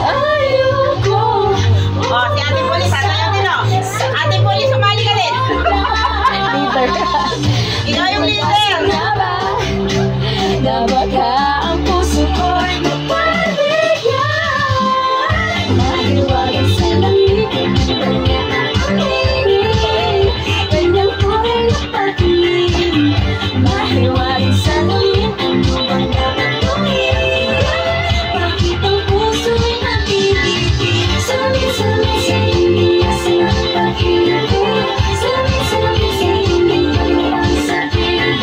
ayoko. Oh, si Ate Police, sasayaw din oh. Ate Police, sumali ka din. Leader. Ikaw yung leader. Na baka ang puso ko'y mapabigyan. Mahiwagan sa lamig, kanyang pag-ibig. Kanyang ko'y napag-ibig. Mahiwagan sa lamig, kanyang pag-ibig. Bakit ang puso'y napibigil? Salamin, salamin sa inyo, sa pag-ibig. Salamin, salamin sa inyo, ang sakit.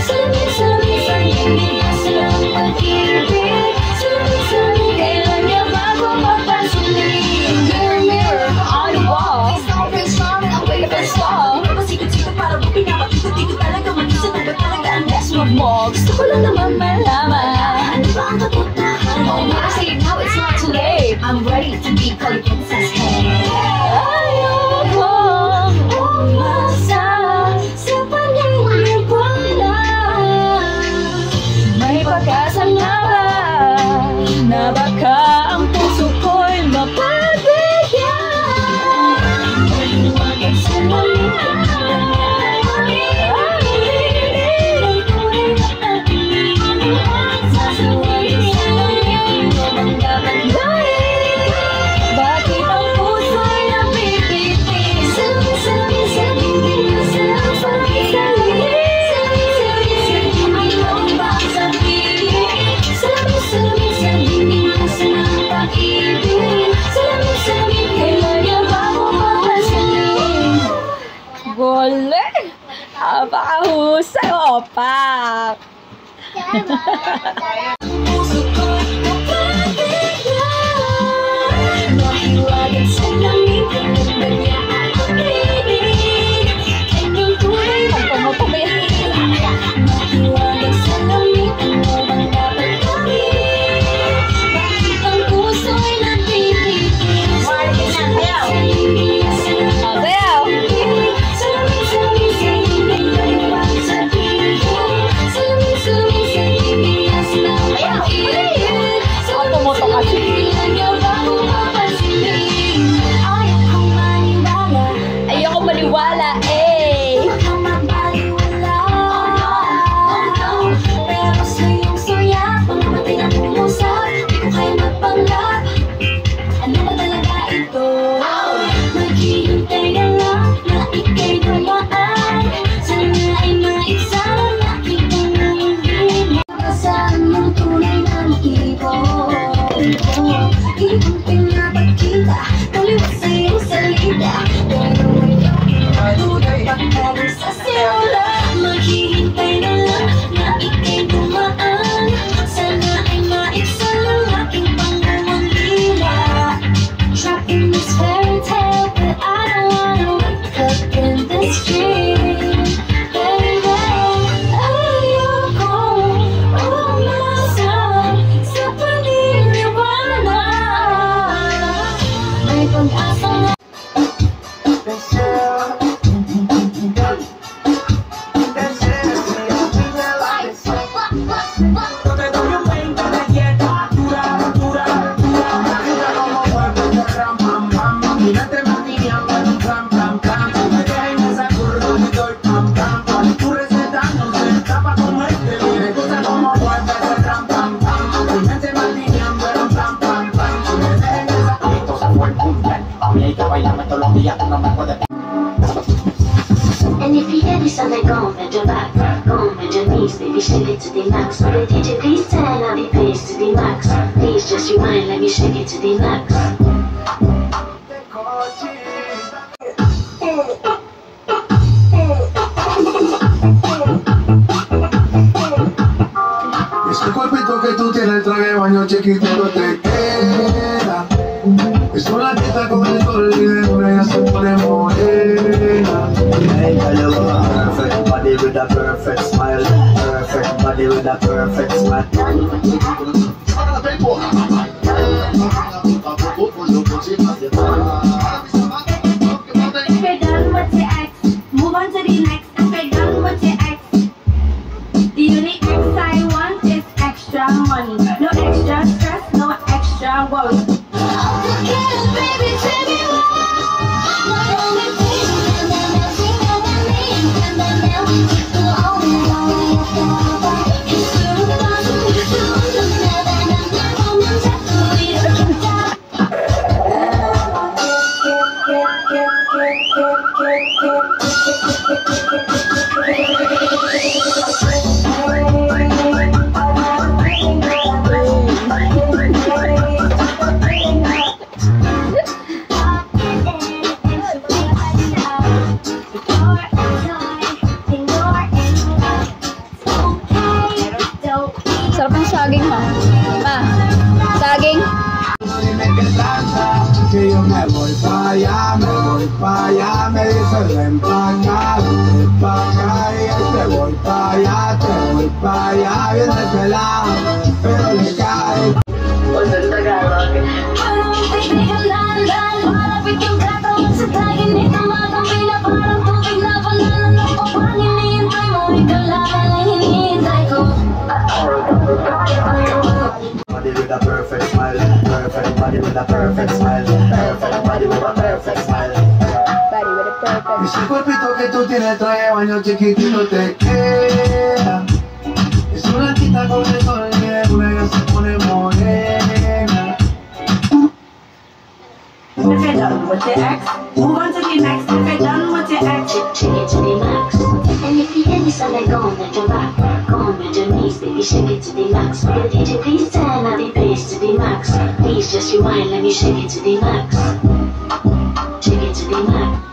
Salamin, salamin sa inyo, sa pag-ibig. Salamin, salamin, kailan niya bago mapansulit? Mirror, mirror on the wall. I'll wake up and stall. Pasikot-sikot para mo pinapakikot-ikot talaga. Mag-isa na ba talaga ang best move mo? Gusto ko lang naman malaman. Ano ba ang katotohanan? Oh, when I say it now, it's not too late. I'm ready to be called princess. Ayoko umasa sa paniniwala. May pag-asa nga ba na baka ang puso ko'y mapabigyan? Mahiwagan sa lamig, sasawagin sa lamig, ang dapat gawin. Bakit ang puso'y napipitin? Salamin, salamin sa tingin mo sa pag-ibig. Salamin, salamin sa tingin mo ba sa piling? Salamin, salamin sa tingin mo sa pag-ibig. Salamin, salamin, kailan niya ba mo mapasaling? Gole! Napakahusay, opak! Puso ko'y mapabigyan. Mahiwagan sa lamig, kanyang niya ang pag-ibig. Kanyang kulay pagpamapabigyan. Mahiwagan sa lamig, ano bang dapat gawin? Bakit ang puso'y napipigil? Salamin, salamin sa Sayaw. salamin, salamin sa inyo, ang sakit. Salamin, salamin sa inyo, sa pag-ibig. Tumutok kasi. Kailan niya ba mo mapansinin? Ayokong maniwala. Ayoko maniwala eh. Huwag kang magbaliwala. Pero sa iyong surya, pamamatay na pumusap. Di ko kaya magpanggap. Ano ba talaga ito? Maghihintay na lang na ika'y dumaan. Sana ay maisalang aking pangangin. Saan yung tunay ng ibon? Ibang pinapagkita, taliwas sa iyong salita. Pero ikaw inaluda, pagkaroon sa simula. Maghihintay na lang na ika'y dumaan. Sana ay maisalang aking pangangilila. Trapped in this fairy tale, but I don't wanna wake up in this dream. Baby, ayoko umasa sa paniniwala. May pag-asa na And if you get something going with your back, going with your knees, baby, shake it to the max. But DJ, please tell I'll be paced to the max. Please just rewind, let me shake it to the max. Ese cuerpito que tú tienes, el traje de baño chiquitito te queda. Es una tita con el sol y de una ya se pone morena. Hey, hello, perfect body with a perfect smile. Perfect body with a perfect smile. If you're done with your ex, move on to the next. If you're done with your ex, the only ex I want is extra money. No extra stress, no extra worry. Sarap ng saging ha. Ma, saging. Que yo me voy pa' allá, me dice ven pa' acá, y te voy pa' allá, bien desvelado, pero le cae. Body with a perfect smile, perfect body with a perfect smile, perfect body with a perfect smile. Body with a perfect. Ese cuerpito que tú tienes trae de baño chiquitito te queda. Es una quita con el sol y de una ya se pone morena. If you're done with your ex, move on to the next. If you're done with your ex, Take it to the max. And if you hear me so let go with your back, go on with your knees, baby, shake it to the max. Will DJ please turn up the bass to the max? Please just rewind, let me shake it to the max. Shake it to the max.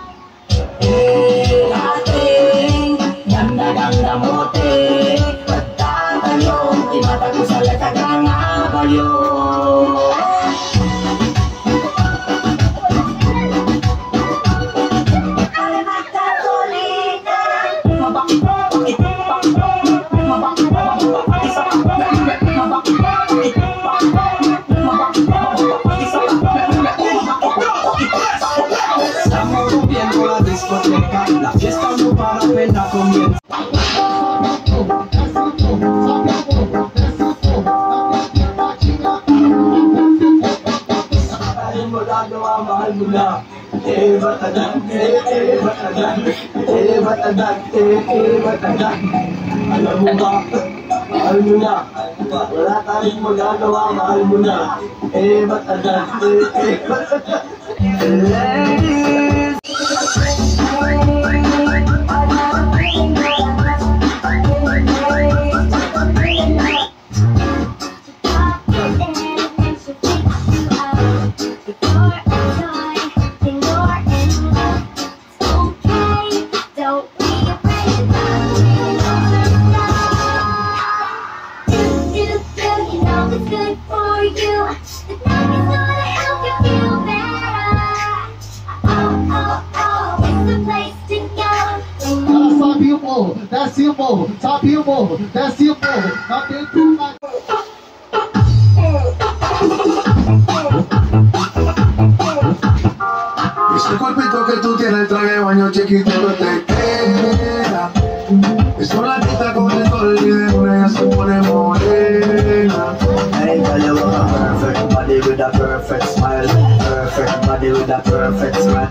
ating ganda-ganda mo, te. Pagtatalong, tinata ko sa letag ng abalyo. Estamos rompiendo la discoteca, la fiesta no para apenas comienza. Mahal mo na, batadan, batadan, batadan, batadan. Alam mo ba, mahal mo na, wala tayong magagawa, mahal mo na, batadan, batadan. That's simple. Top humor. That's simple. Nothing too much. Ese cuerpito que tú tienes traje de baño chiquitito te queda. Es una quita con el sol y de una ya se pone morena. Hey, girl, you have a perfect body with a perfect smile, perfect body with a perfect smile.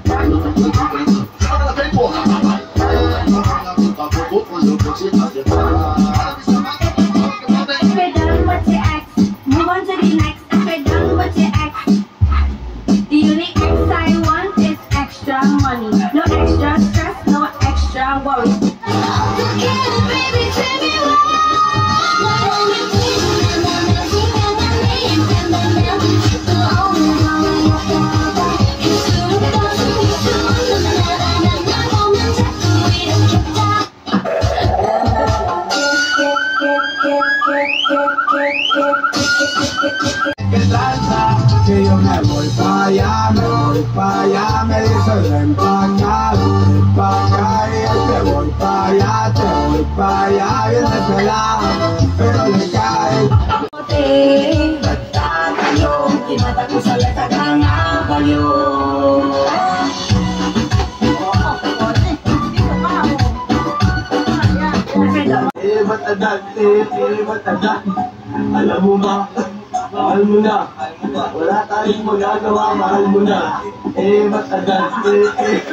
if you're done with your ex, move on to the next. If you're done with your ex, the only ex I want is extra money. No extra stress, no extra worry. Que salsa, que yo me voy pa' allá, me dice ven pa' acá, y te voy pa' allá, bien desvelado, pero le cae. Nagtatalong, tinata ko sa letag ng abalyo. Batadan, batadan. Alam mo ba, Mahal mo na. Wala tayong magagawa, mahal mo na. Matagal. Sayo, sayo.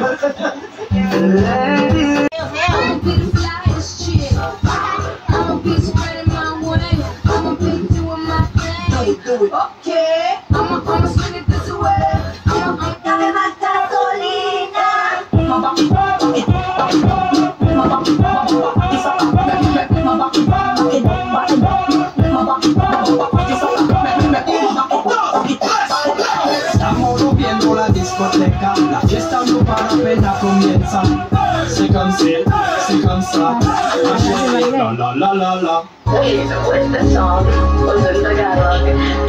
I'ma be the flyest chick. I'ma be spreading my way. I'ma be doing my thing. Okay, I'ma swing it this way. I'ma dame más gasolina. Estamos rompiendo la discoteca, la fiesta no para apenas comienza. C'est comme ça, la la la la la. Wait, what's the song? Was it Tagalog?